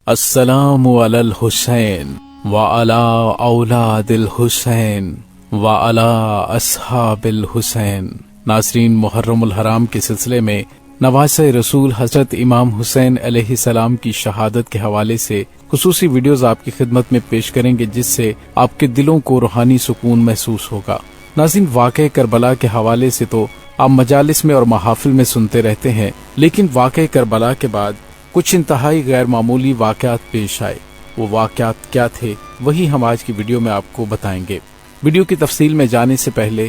السلام علی الحسین وعلی اولاد الحسین وعلی اصحاب الحسین۔ ناظرین، محرم الحرام کے سلسلے میں نواسہ رسول حضرت امام حسین علیہ السلام کی شہادت کے حوالے سے خصوصی ویڈیوز آپ کی خدمت میں پیش کریں گے، جس سے آپ کے دلوں کو روحانی سکون محسوس ہوگا۔ ناظرین، واقعہ کربلا کے حوالے سے تو آپ مجالس میں اور محافل میں سنتے رہتے ہیں، لیکن واقعہ کربلا کے بعد کچھ انتہائی غیر معمولی واقعات پیش آئے۔ وہ واقعات کیا تھے، وہی ہم آج کی ویڈیو میں آپ کو بتائیں گے۔ ویڈیو کی تفصیل میں جانے سے پہلے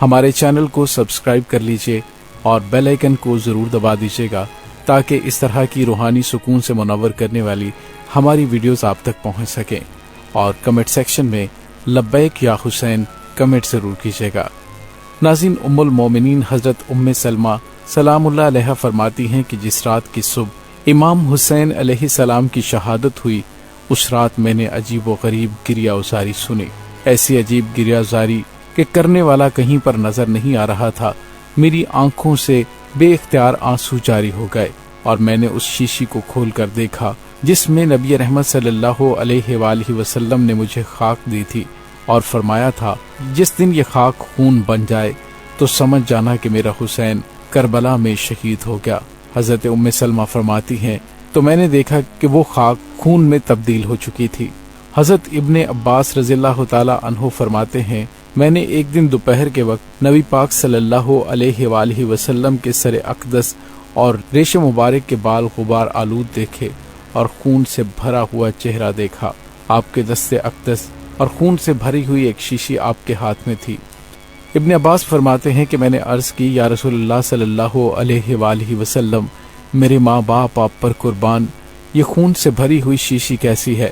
ہمارے چینل کو سبسکرائب کر لیجئے اور بیل آئیکن کو ضرور دبا دیجئے گا، تاکہ اس طرح کی روحانی سکون سے منور کرنے والی ہماری ویڈیوز آپ تک پہنچ سکیں، اور کمنٹ سیکشن میں لبیک یا حسین کمنٹ ضرور کیجئے گا۔ ناظرین، ام المومنین حضرت ام سلمہ سلام اللہ علیہا فرماتی ہیں کہ جس رات کی صبح امام حسین علیہ السلام کی شہادت ہوئی، اس رات میں نے عجیب و غریب گریہ ازاری سنی۔ ایسی عجیب گریہ ازاری کہ کرنے والا کہیں پر نظر نہیں آ رہا تھا۔ میری آنکھوں سے بے اختیار آنسو جاری ہو گئے، اور میں نے اس شیشی کو کھول کر دیکھا جس میں نبی رحمت صلی اللہ علیہ وآلہ وسلم نے مجھے خاک دی تھی، اور فرمایا تھا جس دن یہ خاک خون بن جائے تو سمجھ جانا کہ میرا حسین کربلا میں شہید ہو گیا۔ حضرت ام سلمہ فرماتی ہیں تو میں نے دیکھا کہ وہ خاک خون میں تبدیل ہو چکی تھی۔ حضرت ابن عباس رضی اللہ تعالی عنہ فرماتے ہیں میں نے ایک دن دوپہر کے وقت نبی پاک صلی اللہ علیہ وآلہ وسلم کے سر اقدس اور ریش مبارک کے بال غبار آلود دیکھے، اور خون سے بھرا ہوا چہرہ دیکھا۔ آپ کے دست اقدس اور خون سے بھری ہوئی ایک شیشی آپ کے ہاتھ میں تھی۔ ابن عباس فرماتے ہیں کہ میں نے عرض کی، یا رسول اللہ صلی اللہ علیہ وآلہ وسلم، میرے ماں باپ آپ پر قربان، یہ خون سے بھری ہوئی شیشی کیسی ہے؟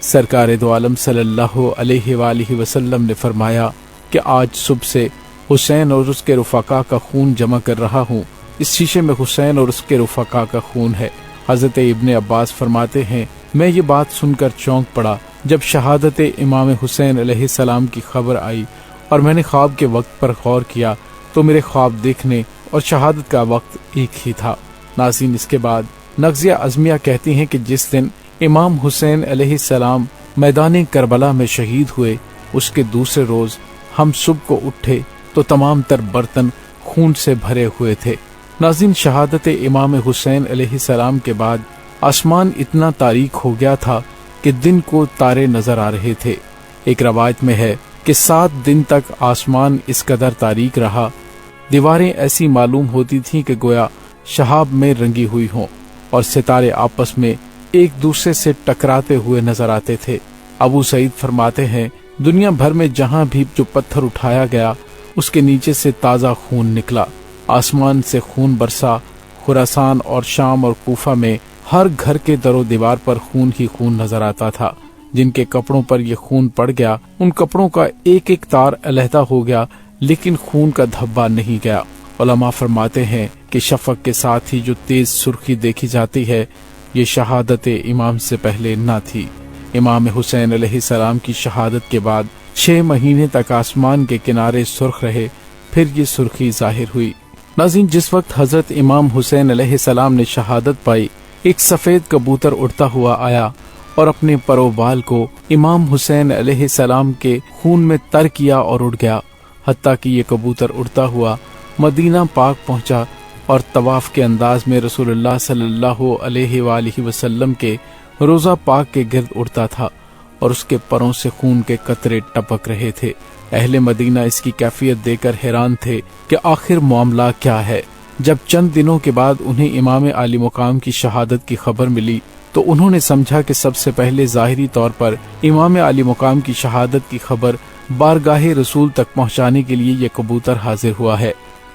سرکار دو عالم صلی اللہ علیہ وآلہ وسلم نے فرمایا کہ آج صبح سے حسین اور اس کے رفقا کا خون جمع کر رہا ہوں، اس شیشے میں حسین اور اس کے رفقا کا خون ہے۔ حضرت ابن عباس فرماتے ہیں میں یہ بات سن کر چونک پڑا جب شہادت امام حسین علیہ السلام کی خبر آئی، اور میں نے خواب کے وقت پر غور کیا تو میرے خواب دیکھنے اور شہادت کا وقت ایک ہی تھا۔ ناظرین، اس کے بعد نغزیہ عزمیہ کہتی ہیں کہ جس دن امام حسین علیہ السلام میدان کربلا میں شہید ہوئے، اس کے دوسرے روز ہم صبح کو اٹھے تو تمام تر برتن خون سے بھرے ہوئے تھے۔ ناظرین، شہادت امام حسین علیہ السلام کے بعد آسمان اتنا تاریک ہو گیا تھا کہ دن کو تارے نظر آ رہے تھے۔ ایک روایت میں ہے کہ 7 دن تک آسمان اس قدر تاریک رہا، دیواریں ایسی معلوم ہوتی تھیں کہ گویا شہاب میں رنگی ہوئی ہوں، اور ستارے آپس میں ایک دوسرے سے ٹکراتے ہوئے نظر آتے تھے۔ ابو سعید فرماتے ہیں دنیا بھر میں جہاں بھی جو پتھر اٹھایا گیا اس کے نیچے سے تازہ خون نکلا، آسمان سے خون برسا۔ خراسان اور شام اور کوفہ میں ہر گھر کے در و دیوار پر خون ہی خون نظر آتا تھا۔ جن کے کپڑوں پر یہ خون پڑ گیا ان کپڑوں کا ایک ایک تار علیحدہ ہو گیا، لیکن خون کا دھبا نہیں گیا۔ علماء فرماتے ہیں کہ شفق کے ساتھ ہی جو تیز سرخی دیکھی جاتی ہے، یہ شہادت امام سے پہلے نہ تھی۔ امام حسین علیہ السلام کی شہادت کے بعد 6 مہینے تک آسمان کے کنارے سرخ رہے، پھر یہ سرخی ظاہر ہوئی۔ ناظرین، جس وقت حضرت امام حسین علیہ السلام نے شہادت پائی، ایک سفید کبوتر اڑتا ہوا آیا اور اپنے پر و بال کو امام حسین علیہ السلام کے خون میں تر کیا اور اڑ گیا، حتیٰ کہ یہ کبوتر اڑتا ہوا مدینہ پاک پہنچا اور طواف کے انداز میں رسول اللہ صلی اللہ علیہ وآلہ وسلم کے روضہ پاک کے گرد اڑتا تھا، اور اس کے پروں سے خون کے قطرے ٹپک رہے تھے۔ اہل مدینہ اس کی کیفیت دیکھ کر حیران تھے کہ آخر معاملہ کیا ہے۔ جب چند دنوں کے بعد انہیں امام عالی مقام کی شہادت کی خبر ملی تو انہوں نے سمجھا کہ سب سے پہلے ظاہری طور پر امام عالی مقام کی شہادت کی خبر بارگاہ رسول تک پہنچانے کے لیے یہ کبوتر حاضر ہوا ہے۔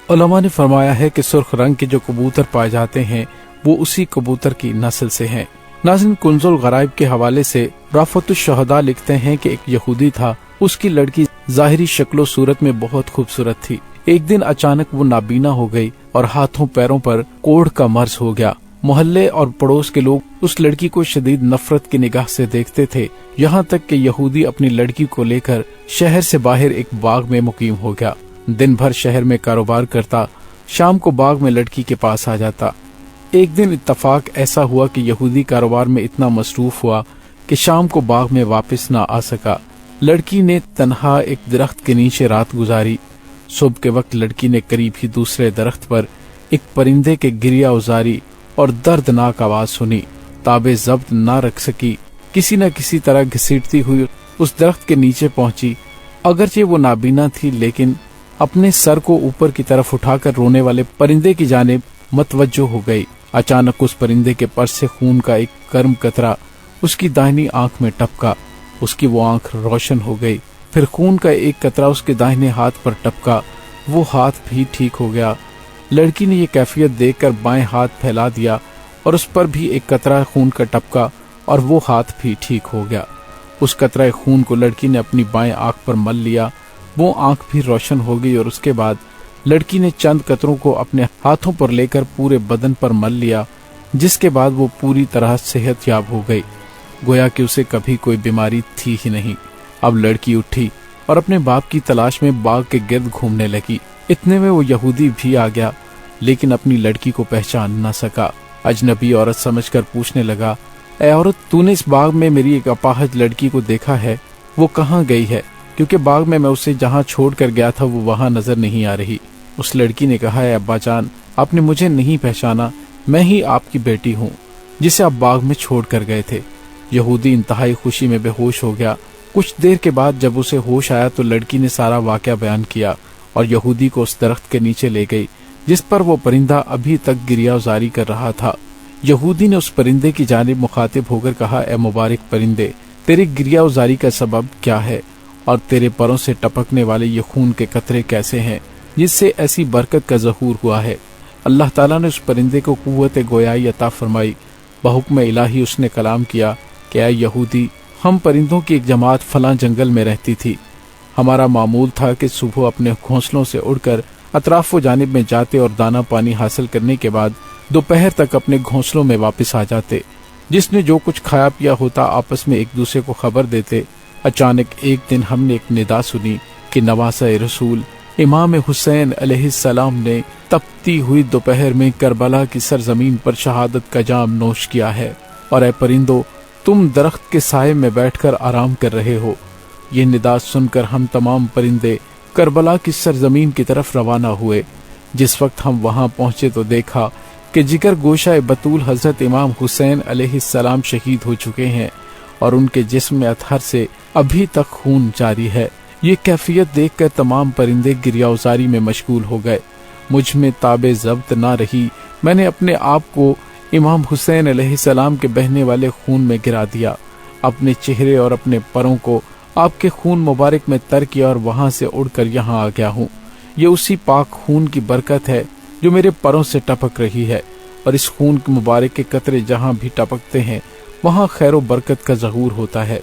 علماء نے فرمایا ہے کہ سرخ رنگ کے جو کبوتر پائے جاتے ہیں وہ اسی کبوتر کی نسل سے ہیں۔ ناظرین، کنز الغرائب کے حوالے سے رافت الشہداء لکھتے ہیں کہ ایک یہودی تھا، اس کی لڑکی ظاہری شکل و صورت میں بہت خوبصورت تھی۔ ایک دن اچانک وہ نابینا ہو گئی اور ہاتھوں پیروں پر کوڑھ کا مرض ہو گیا۔ محلے اور پڑوس کے لوگ اس لڑکی کو شدید نفرت کی نگاہ سے دیکھتے تھے، یہاں تک کہ یہودی اپنی لڑکی کو لے کر شہر سے باہر ایک باغ میں مقیم ہو گیا۔ دن بھر شہر میں کاروبار کرتا، شام کو باغ میں لڑکی کے پاس آ جاتا۔ ایک دن اتفاق ایسا ہوا کہ یہودی کاروبار میں اتنا مصروف ہوا کہ شام کو باغ میں واپس نہ آ سکا۔ لڑکی نے تنہا ایک درخت کے نیچے رات گزاری۔ صبح کے وقت لڑکی نے قریب ہی دوسرے درخت پر ایک پرندے کے گریہ ازاری اور دردناک آواز سنی۔ تابع ضبط نہ رکھ سکی، کسی نہ کسی طرح گھسیٹتی ہوئی اس درخت کے نیچے پہنچی۔ اگرچہ وہ نابینا تھی لیکن اپنے سر کو اوپر کی طرف اٹھا کر رونے والے پرندے کی جانب متوجہ ہو گئی۔ اچانک اس پرندے کے پر سے خون کا ایک گرم قطرہ اس کی داہنی آنکھ میں ٹپکا۔ اس کی وہ آنکھ روشن ہو گئی۔ پھر خون کا ایک قطرہ اس کے داہنے ہاتھ پر ٹپکا، وہ ہاتھ بھی ٹھیک ہو گیا۔ لڑکی نے یہ کیفیت دیکھ کر بائیں ہاتھ پھیلا دیا اور اس پر بھی ایک قطرہ خون کا ٹپکا اور وہ ہاتھ بھی ٹھیک ہو گیا۔ اس قطرہ خون کو لڑکی نے اپنی بائیں آنکھ پر مل لیا، وہ آنکھ بھی روشن ہو گئی اور اس کے بعد لڑکی نے چند قطروں کو اپنے ہاتھوں پر لے کر پورے بدن پر مل لیا، جس کے بعد وہ پوری طرح صحت یاب ہو گئی، گویا کہ اسے کبھی کوئی بیماری تھی ہی نہیں۔ اب لڑکی اٹھی اور اپنے باپ کی تلاش میں باغ کے گرد گھومنے لگی۔ اتنے میں وہ یہودی بھی آ گیا لیکن اپنی لڑکی کو پہچان نہ سکا۔ اجنبی عورت سمجھ کر پوچھنے لگا، اے عورت، تو نے اس باغ میں میری ایک اپاہج لڑکی کو دیکھا ہے؟ وہ کہاں گئی ہے؟ کیونکہ باغ میں اسے جہاں چھوڑ کر گیا تھا وہ وہاں نظر نہیں آ رہی۔ اس لڑکی نے کہا، اے ابا جان، آپ نے مجھے نہیں پہچانا، میں ہی آپ کی بیٹی ہوں جسے آپ باغ میں چھوڑ کر گئے تھے۔ یہودی انتہائی خوشی میں بے ہوش ہو گیا۔ کچھ دیر کے بعد جب اسے ہوش آیا تو لڑکی نے سارا واقعہ بیان کیا اور یہودی کو اس درخت کے نیچے لے گئی جس پر وہ پرندہ ابھی تک گریہ ازاری کر رہا تھا۔ یہودی نے اس پرندے کی جانب مخاطب ہو کر کہا، اے مبارک پرندے، تیری گریہ ازاری کا سبب کیا ہے اور تیرے پروں سے ٹپکنے والے یہ خون کے قطرے کیسے ہیں جس سے ایسی برکت کا ظہور ہوا ہے؟ اللہ تعالیٰ نے اس پرندے کو قوت گویائی عطا فرمائی۔ بحکم الہی اس نے کلام کیا کہ اے یہودی، ہم پرندوں کی ایک جماعت فلاں جنگل میں رہتی تھی۔ ہمارا معمول تھا کہ صبح اپنے گھونسلوں سے اڑ کر اطراف و جانب میں جاتے اور دانہ پانی حاصل کرنے کے بعد دوپہر تک اپنے گھونسلوں میں واپس آ جاتے۔ جس نے جو کچھ کھایا پیا ہوتا آپس میں ایک دوسرے کو خبر دیتے۔ اچانک ایک دن ہم نے ایک ندا سنی کہ نواسہ رسول امام حسین علیہ السلام نے تپتی ہوئی دوپہر میں کربلا کی سرزمین پر شہادت کا جام نوش کیا ہے، اور اے پرندو، تم درخت کے سائے میں بیٹھ کر آرام کر رہے ہو۔ یہ ندا سن کر ہم تمام پرندے کربلا کی سرزمین کی طرف روانہ ہوئے۔ جس وقت ہم وہاں پہنچے تو دیکھا کہ جگر گوشہ بطول حضرت امام حسین علیہ السلام شہید ہو چکے ہیں اور ان کے جسم میں اطہر سے ابھی تک خون جاری ہے۔ یہ کیفیت دیکھ کر تمام پرندے گریہ ازاری میں مشغول ہو گئے۔ مجھ میں تابع ضبط نہ رہی، میں نے اپنے آپ کو امام حسین علیہ السلام کے بہنے والے خون میں گرا دیا، اپنے چہرے اور اپنے پروں کو آپ کے خون مبارک میں تر کیا اور وہاں سے اڑ کر یہاں آ گیا ہوں۔ یہ اسی پاک خون کی برکت ہے جو میرے پروں سے ٹپک رہی ہے، اور اس خون کے مبارک کے قطرے جہاں بھی ٹپکتے ہیں وہاں خیر و برکت کا ظہور ہوتا ہے۔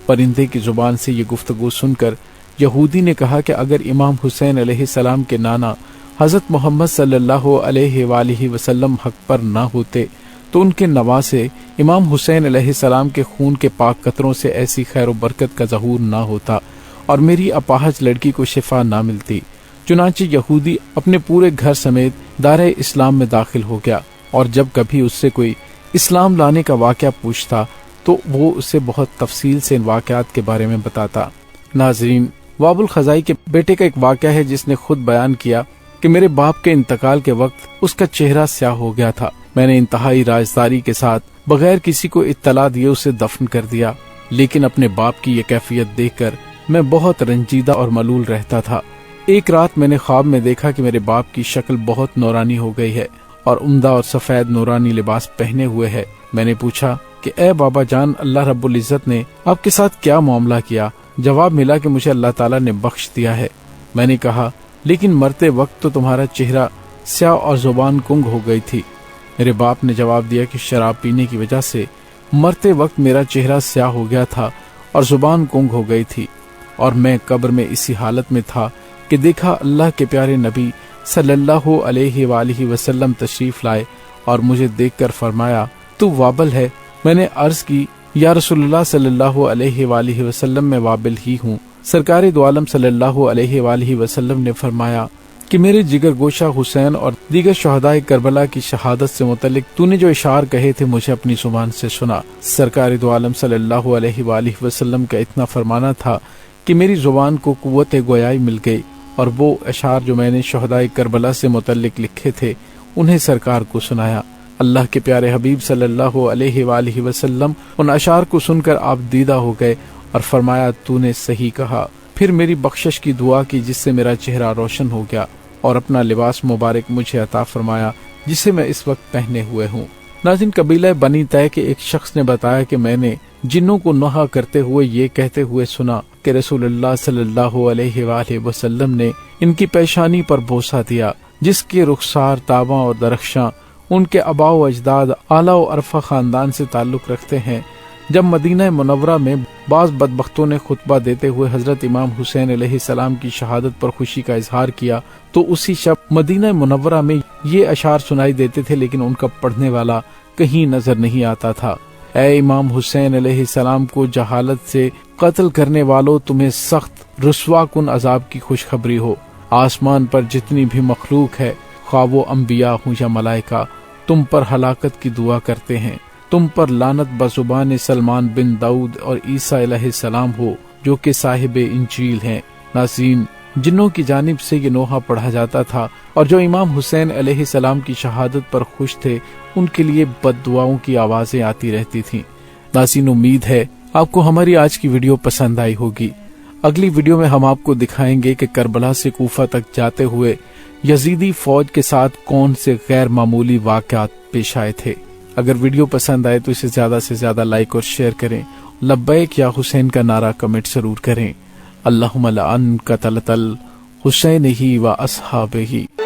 پرندے کی زبان سے یہ گفتگو سن کر یہودی نے کہا کہ اگر امام حسین علیہ السلام کے نانا حضرت محمد صلی اللہ علیہ وآلہ وسلم حق پر نہ ہوتے تو ان کے نواسے امام حسین علیہ السلام کے خون کے پاک قطروں سے ایسی خیر و برکت کا ظہور نہ ہوتا اور میری اپاہج لڑکی کو شفا نہ ملتی۔ چنانچہ یہودی اپنے پورے گھر سمیت دار اسلام میں داخل ہو گیا، اور جب کبھی اس سے کوئی اسلام لانے کا واقعہ پوچھتا تو وہ اسے بہت تفصیل سے ان واقعات کے بارے میں بتاتا۔ ناظرین، واب الخزائی کے بیٹے کا ایک واقعہ ہے جس نے خود بیان کیا کہ میرے باپ کے انتقال کے وقت اس کا چہرہ سیاہ ہو گیا تھا۔ میں نے انتہائی رازداری کے ساتھ بغیر کسی کو اطلاع دیے اسے دفن کر دیا، لیکن اپنے باپ کی یہ کیفیت دیکھ کر میں بہت رنجیدہ اور ملول رہتا تھا۔ ایک رات میں نے خواب میں دیکھا کہ میرے باپ کی شکل بہت نورانی ہو گئی ہے اور عمدہ اور سفید نورانی لباس پہنے ہوئے ہے۔ میں نے پوچھا کہ اے بابا جان، اللہ رب العزت نے آپ کے ساتھ کیا معاملہ کیا؟ جواب ملا کہ مجھے اللہ تعالیٰ نے بخش دیا ہے۔ میں نے کہا لیکن مرتے وقت تو تمہارا چہرہ سیاہ اور زبان کنگ ہو گئی تھی۔ میرے باپ نے جواب دیا کہ شراب پینے کی وجہ سے مرتے وقت میرا چہرہ سیاہ ہو گیا تھا اور زبان کنگ ہو گئی تھی، اور میں قبر میں اسی حالت میں تھا کہ دیکھا اللہ کے پیارے نبی صلی اللہ علیہ وآلہ وسلم تشریف لائے اور مجھے دیکھ کر فرمایا تو وابل ہے۔ میں نے عرض کی یا رسول اللہ صلی اللہ علیہ وآلہ وسلم میں وابل ہی ہوں۔ سرکار دو عالم صلی اللہ علیہ وآلہ وسلم نے فرمایا کہ میرے جگر گوشہ حسین اور دیگر شہدائے کربلا کی شہادت سے متعلق تو نے جو اشعار کہے تھے مجھے اپنی زبان سے سنا۔ سرکار دو عالم صلی اللہ علیہ وآلہ وسلم کا اتنا فرمانا تھا کہ میری زبان کو قوت گویائی مل گئی، اور وہ اشعار جو میں نے شہدائے کربلا سے متعلق لکھے تھے انہیں سرکار کو سنایا۔ اللہ کے پیارے حبیب صلی اللہ علیہ وآلہ وسلم ان اشعار کو سن کر آپ دیدہ ہو گئے اور فرمایا تو نے صحیح کہا۔ پھر میری بخشش کی دعا کی جس سے میرا چہرہ روشن ہو گیا، اور اپنا لباس مبارک مجھے عطا فرمایا جسے میں اس وقت پہنے ہوئے ہوں۔ ناظرین، قبیلہ بنی طے کے ایک شخص نے بتایا کہ میں نے جنوں کو نوحہ کرتے ہوئے یہ کہتے ہوئے سنا کہ رسول اللہ صلی اللہ علیہ وآلہ وسلم نے ان کی پیشانی پر بوسہ دیا، جس کے رخسار تاباں اور درخشاں ان کے آباء و اجداد اعلیٰ و عرفہ خاندان سے تعلق رکھتے ہیں۔ جب مدینہ منورہ میں بعض بدبختوں نے خطبہ دیتے ہوئے حضرت امام حسین علیہ السلام کی شہادت پر خوشی کا اظہار کیا تو اسی شب مدینہ منورہ میں یہ اشعار سنائی دیتے تھے، لیکن ان کا پڑھنے والا کہیں نظر نہیں آتا تھا۔ اے امام حسین علیہ السلام کو جہالت سے قتل کرنے والوں، تمہیں سخت رسوا کن عذاب کی خوشخبری ہو۔ آسمان پر جتنی بھی مخلوق ہے، خواہ وہ انبیاء ہوں یا ملائکہ، تم پر ہلاکت کی دعا کرتے ہیں۔ تم پر لعنت بزبان سلمان بن داؤد اور عیسیٰ علیہ السلام ہو جو کہ صاحب انجیل ہیں۔ ناظرین، جنوں کی جانب سے یہ نوحہ پڑھا جاتا تھا، اور جو امام حسین علیہ السلام کی شہادت پر خوش تھے ان کے لیے بد دعاؤں کی آوازیں آتی رہتی تھیں۔ ناظرین، امید ہے آپ کو ہماری آج کی ویڈیو پسند آئی ہوگی۔ اگلی ویڈیو میں ہم آپ کو دکھائیں گے کہ کربلا سے کوفہ تک جاتے ہوئے یزیدی فوج کے ساتھ کون سے غیر معمولی واقعات پیش آئے تھے۔ اگر ویڈیو پسند آئے تو اسے زیادہ سے زیادہ لائک اور شیئر کریں۔ لبیک یا حسین کا نعرہ کمنٹ ضرور کریں۔ اللہم لعن قتلۃ الحسین ہی و اصحابہ۔